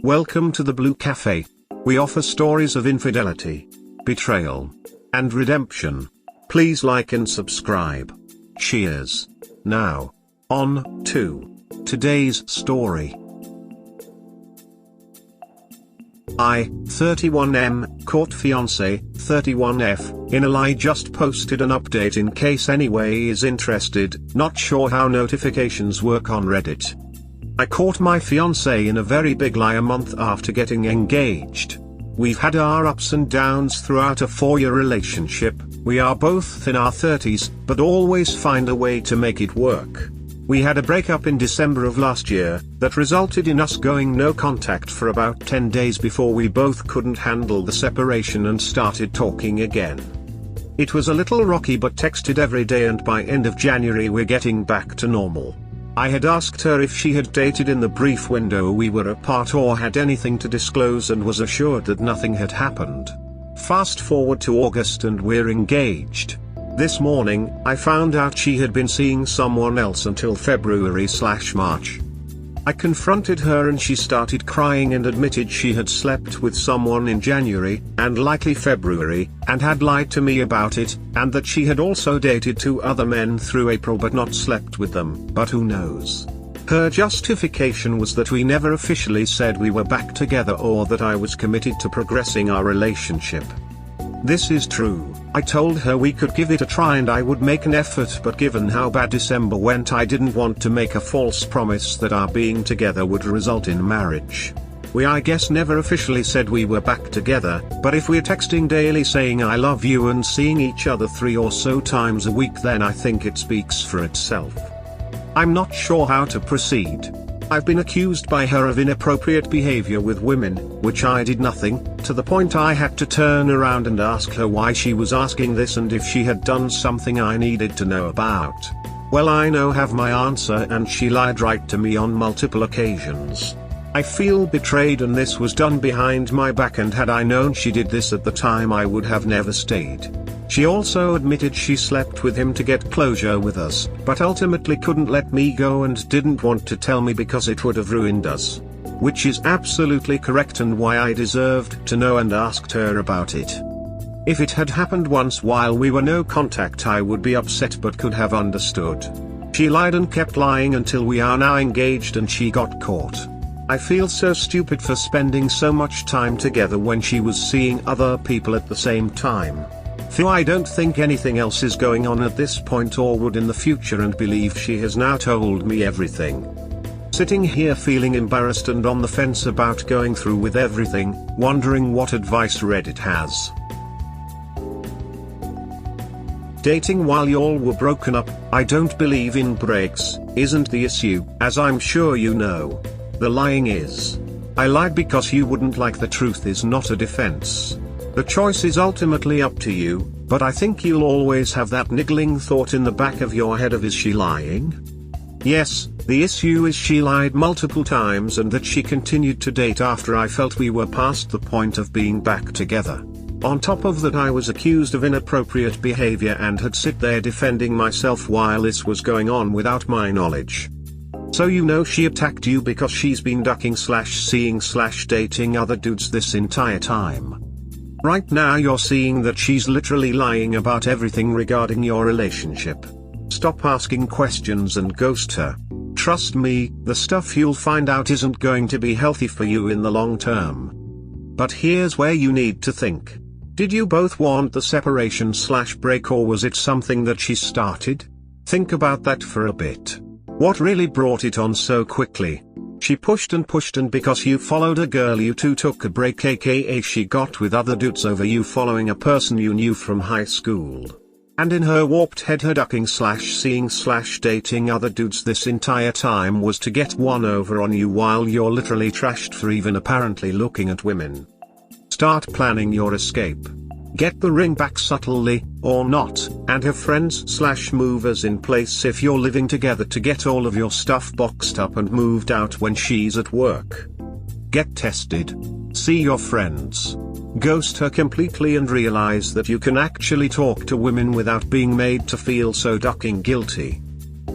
Welcome to the Blue Cafe. We offer stories of infidelity, betrayal, and redemption. Please like and subscribe. Cheers. Now, on to today's story. I, 31M, caught fiancé, 31F, in a lie. Just posted an update in case anyone is interested. Not sure how notifications work on Reddit. I caught my fiancé in a very big lie a month after getting engaged. We've had our ups and downs throughout a 4-year relationship. We are both in our 30s, but always find a way to make it work. We had a breakup in December of last year, that resulted in us going no contact for about 10 days before we both couldn't handle the separation and started talking again. It was a little rocky but texted every day, and by end of January we're getting back to normal. I had asked her if she had dated in the brief window we were apart or had anything to disclose, and was assured that nothing had happened. Fast forward to August and we're engaged. This morning, I found out she had been seeing someone else until February/March. I confronted her and she started crying and admitted she had slept with someone in January, and likely February, and had lied to me about it, and that she had also dated 2 other men through April but not slept with them. But who knows? Her justification was that we never officially said we were back together or that I was committed to progressing our relationship. This is true. I told her we could give it a try and I would make an effort, but given how bad December went, I didn't want to make a false promise that our being together would result in marriage. We, I guess, never officially said we were back together, but if we're texting daily saying I love you and seeing each other 3 or so times a week, then I think it speaks for itself. I'm not sure how to proceed. I've been accused by her of inappropriate behavior with women, which I did nothing, to the point I had to turn around and ask her why she was asking this and if she had done something I needed to know about. Well, I now have my answer, and she lied right to me on multiple occasions. I feel betrayed, and this was done behind my back, and had I known she did this at the time I would have never stayed. She also admitted she slept with him to get closure with us, but ultimately couldn't let me go and didn't want to tell me because it would have ruined us. Which is absolutely correct and why I deserved to know and asked her about it. If it had happened once while we were no contact, I would be upset but could have understood. She lied and kept lying until we are now engaged and she got caught. I feel so stupid for spending so much time together when she was seeing other people at the same time. Though I don't think anything else is going on at this point or would in the future, and believe she has now told me everything. Sitting here feeling embarrassed and on the fence about going through with everything, wondering what advice Reddit has. Dating while y'all were broken up, I don't believe in breaks, isn't the issue, as I'm sure you know. The lying is. I lied because you wouldn't like the truth is not a defense. The choice is ultimately up to you, but I think you'll always have that niggling thought in the back of your head of, is she lying? Yes, the issue is she lied multiple times and that she continued to date after I felt we were past the point of being back together. On top of that, I was accused of inappropriate behavior and had sit there defending myself while this was going on without my knowledge. So you know she attacked you because she's been ducking/seeing/dating other dudes this entire time. Right now you're seeing that she's literally lying about everything regarding your relationship. Stop asking questions and ghost her. Trust me, the stuff you'll find out isn't going to be healthy for you in the long term. But here's where you need to think. Did you both want the separation/break, or was it something that she started? Think about that for a bit. What really brought it on so quickly? She pushed and pushed, and because you followed a girl you two took a break, aka she got with other dudes over you following a person you knew from high school. And in her warped head, her ducking/seeing/dating other dudes this entire time was to get one over on you while you're literally trashed for even apparently looking at women. Start planning your escape. Get the ring back subtly, or not, and have friends/movers in place if you're living together to get all of your stuff boxed up and moved out when she's at work. Get tested. See your friends. Ghost her completely and realize that you can actually talk to women without being made to feel so ducking guilty.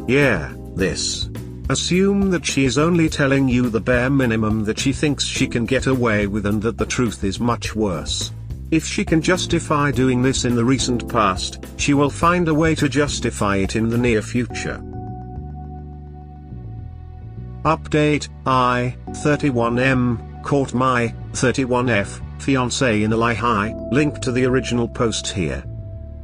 Yeah, this. Assume that she is only telling you the bare minimum that she thinks she can get away with and that the truth is much worse. If she can justify doing this in the recent past, she will find a way to justify it in the near future. Update: I, 31M, caught my 31F fiancé in a lie. Hi, link to the original post here.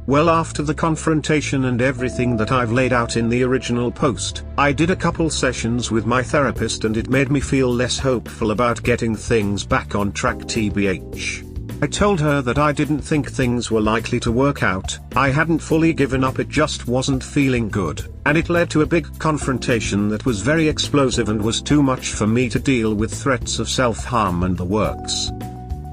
Well, after the confrontation and everything that I've laid out in the original post, I did a couple sessions with my therapist and it made me feel less hopeful about getting things back on track. TBH. I told her that I didn't think things were likely to work out. I hadn't fully given up, it just wasn't feeling good, and it led to a big confrontation that was very explosive and was too much for me to deal with, threats of self-harm and the works.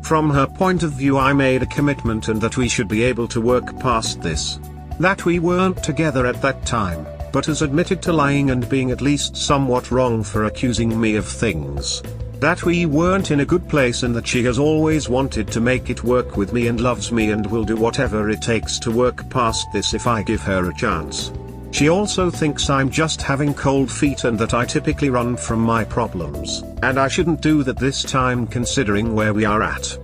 From her point of view, I made a commitment and that we should be able to work past this. That we weren't together at that time, but has admitted to lying and being at least somewhat wrong for accusing me of things. That we weren't in a good place and that she has always wanted to make it work with me and loves me and will do whatever it takes to work past this if I give her a chance. She also thinks I'm just having cold feet and that I typically run from my problems, and I shouldn't do that this time considering where we are at.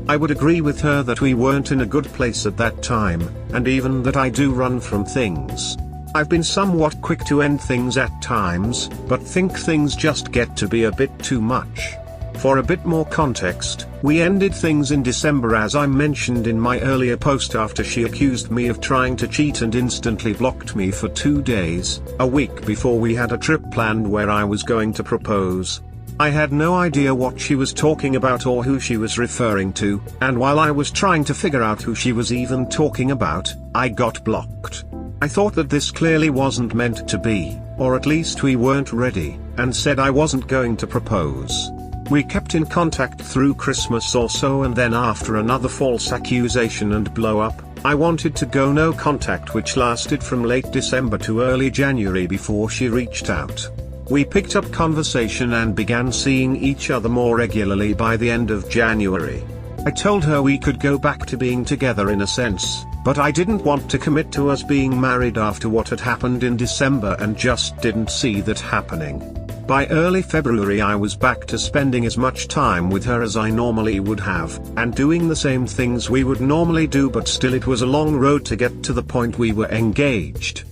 I would agree with her that we weren't in a good place at that time, and even that I do run from things. I've been somewhat quick to end things at times, but think things just get to be a bit too much. For a bit more context, we ended things in December as I mentioned in my earlier post after she accused me of trying to cheat and instantly blocked me for 2 days, a week before we had a trip planned where I was going to propose. I had no idea what she was talking about or who she was referring to, and while I was trying to figure out who she was even talking about, I got blocked. I thought that this clearly wasn't meant to be, or at least we weren't ready, and said I wasn't going to propose. We kept in contact through Christmas or so, and then after another false accusation and blow up, I wanted to go no contact, which lasted from late December to early January before she reached out. We picked up conversation and began seeing each other more regularly by the end of January. I told her we could go back to being together in a sense, but I didn't want to commit to us being married after what had happened in December and just didn't see that happening. By early February I was back to spending as much time with her as I normally would have, and doing the same things we would normally do, but still it was a long road to get to the point we were engaged.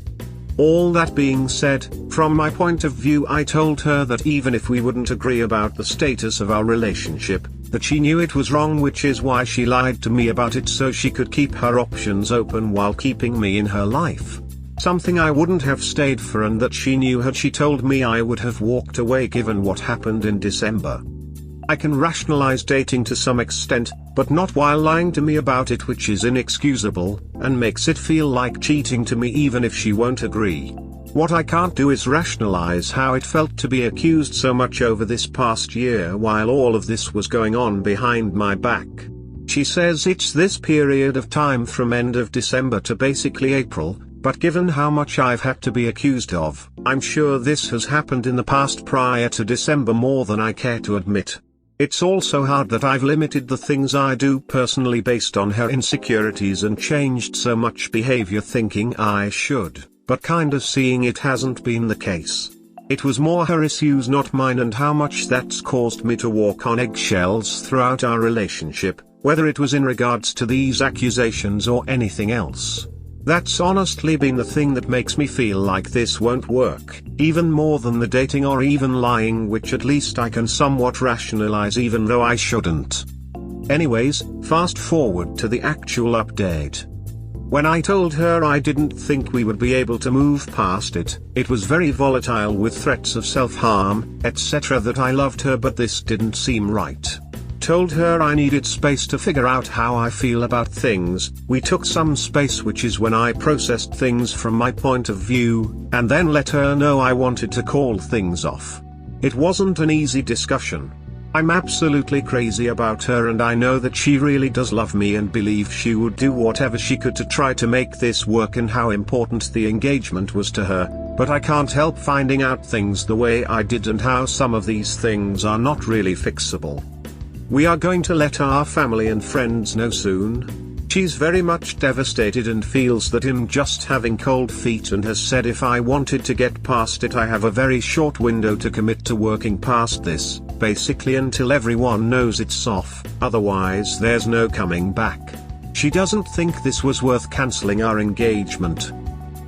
All that being said, from my point of view, I told her that even if we wouldn't agree about the status of our relationship, that she knew it was wrong, which is why she lied to me about it so she could keep her options open while keeping me in her life. Something I wouldn't have stayed for, and that she knew had she told me I would have walked away given what happened in December. I can rationalize dating to some extent, but not while lying to me about it, which is inexcusable, and makes it feel like cheating to me even if she won't agree. What I can't do is rationalize how it felt to be accused so much over this past year while all of this was going on behind my back. She says it's this period of time from end of December to basically April, but given how much I've had to be accused of, I'm sure this has happened in the past prior to December more than I care to admit. It's also hard that I've limited the things I do personally based on her insecurities and changed so much behavior thinking I should, but kinda seeing it hasn't been the case. It was more her issues, not mine, and how much that's caused me to walk on eggshells throughout our relationship, whether it was in regards to these accusations or anything else. That's honestly been the thing that makes me feel like this won't work, even more than the dating or even lying, which at least I can somewhat rationalize even though I shouldn't. Anyways, fast forward to the actual update. When I told her I didn't think we would be able to move past it, it was very volatile with threats of self-harm, etc. that I loved her but this didn't seem right. Told her I needed space to figure out how I feel about things. We took some space, which is when I processed things from my point of view, and then let her know I wanted to call things off. It wasn't an easy discussion. I'm absolutely crazy about her and I know that she really does love me and believe she would do whatever she could to try to make this work and how important the engagement was to her, but I can't help finding out things the way I did and how some of these things are not really fixable. We are going to let our family and friends know soon. She's very much devastated and feels that I'm just having cold feet, and has said if I wanted to get past it I have a very short window to commit to working past this, basically until everyone knows it's off, otherwise there's no coming back. She doesn't think this was worth cancelling our engagement.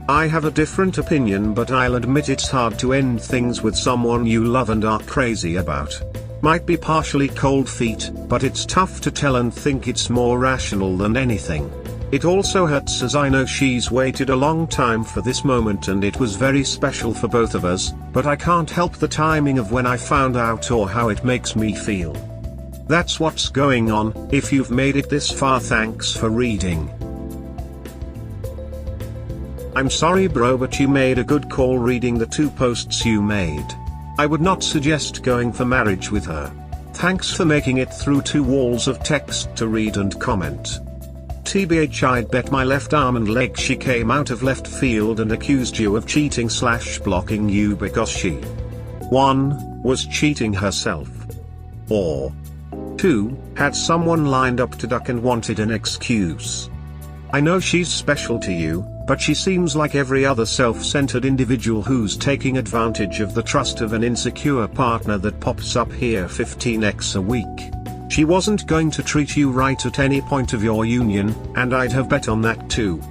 I have a different opinion, but I'll admit it's hard to end things with someone you love and are crazy about. Might be partially cold feet, but it's tough to tell and think it's more rational than anything. It also hurts as I know she's waited a long time for this moment and it was very special for both of us, but I can't help the timing of when I found out or how it makes me feel. That's what's going on. If you've made it this far, thanks for reading. I'm sorry bro, but you made a good call reading the 2 posts you made. I would not suggest going for marriage with her. Thanks for making it through 2 walls of text to read and comment. TBH, I'd bet my left arm and leg she came out of left field and accused you of cheating/blocking you because she 1. was cheating herself, or 2. had someone lined up to duck and wanted an excuse. I know she's special to you, but she seems like every other self-centered individual who's taking advantage of the trust of an insecure partner that pops up here 15x a week. She wasn't going to treat you right at any point of your union, and I'd have bet on that too.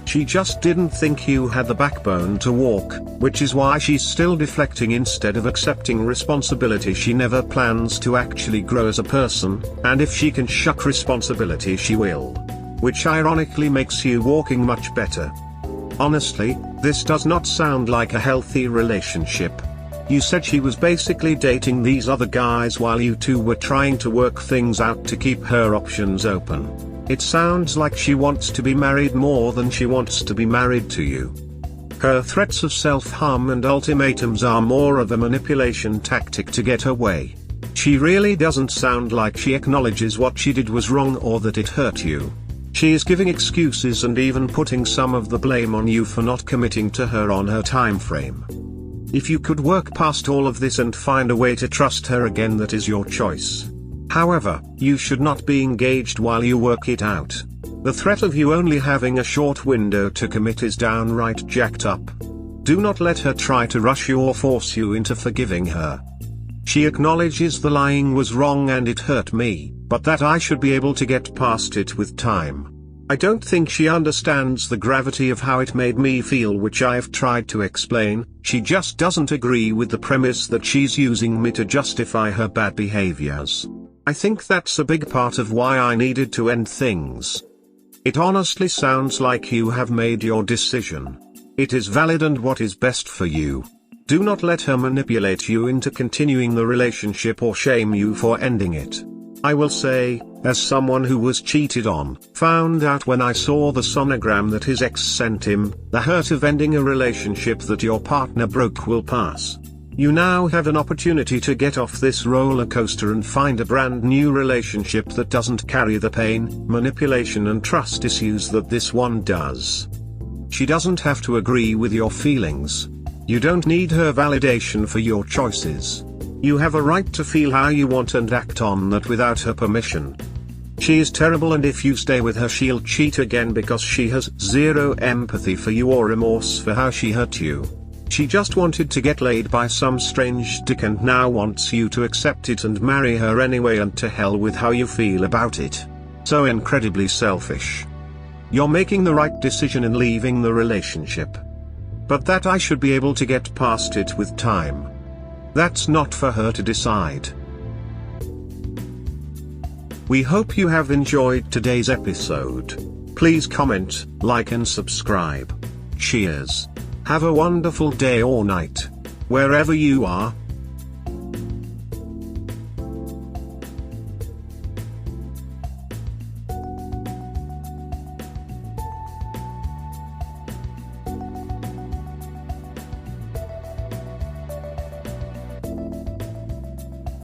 She just didn't think you had the backbone to walk, which is why she's still deflecting instead of accepting responsibility. She never plans to actually grow as a person, and if she can shuck responsibility she will. Which ironically makes you walking much better. Honestly, this does not sound like a healthy relationship. You said she was basically dating these other guys while you two were trying to work things out to keep her options open. It sounds like she wants to be married more than she wants to be married to you. Her threats of self-harm and ultimatums are more of a manipulation tactic to get her way. She really doesn't sound like she acknowledges what she did was wrong or that it hurt you. She is giving excuses and even putting some of the blame on you for not committing to her on her time frame. If you could work past all of this and find a way to trust her again, that is your choice. However, you should not be engaged while you work it out. The threat of you only having a short window to commit is downright jacked up. Do not let her try to rush you or force you into forgiving her. She acknowledges the lying was wrong and it hurt me, but that I should be able to get past it with time. I don't think she understands the gravity of how it made me feel, which I've tried to explain. She just doesn't agree with the premise that she's using me to justify her bad behaviors. I think that's a big part of why I needed to end things. It honestly sounds like you have made your decision. It is valid and what is best for you. Do not let her manipulate you into continuing the relationship or shame you for ending it. I will say, as someone who was cheated on, found out when I saw the sonogram that his ex sent him, the hurt of ending a relationship that your partner broke will pass. You now have an opportunity to get off this roller coaster and find a brand new relationship that doesn't carry the pain, manipulation and trust issues that this one does. She doesn't have to agree with your feelings. You don't need her validation for your choices. You have a right to feel how you want and act on that without her permission. She is terrible, and if you stay with her she'll cheat again because she has zero empathy for you or remorse for how she hurt you. She just wanted to get laid by some strange dick and now wants you to accept it and marry her anyway, and to hell with how you feel about it. So incredibly selfish. You're making the right decision in leaving the relationship. But that I should be able to get past it with time. That's not for her to decide. We hope you have enjoyed today's episode. Please comment, like and subscribe. Cheers. Have a wonderful day or night, wherever you are.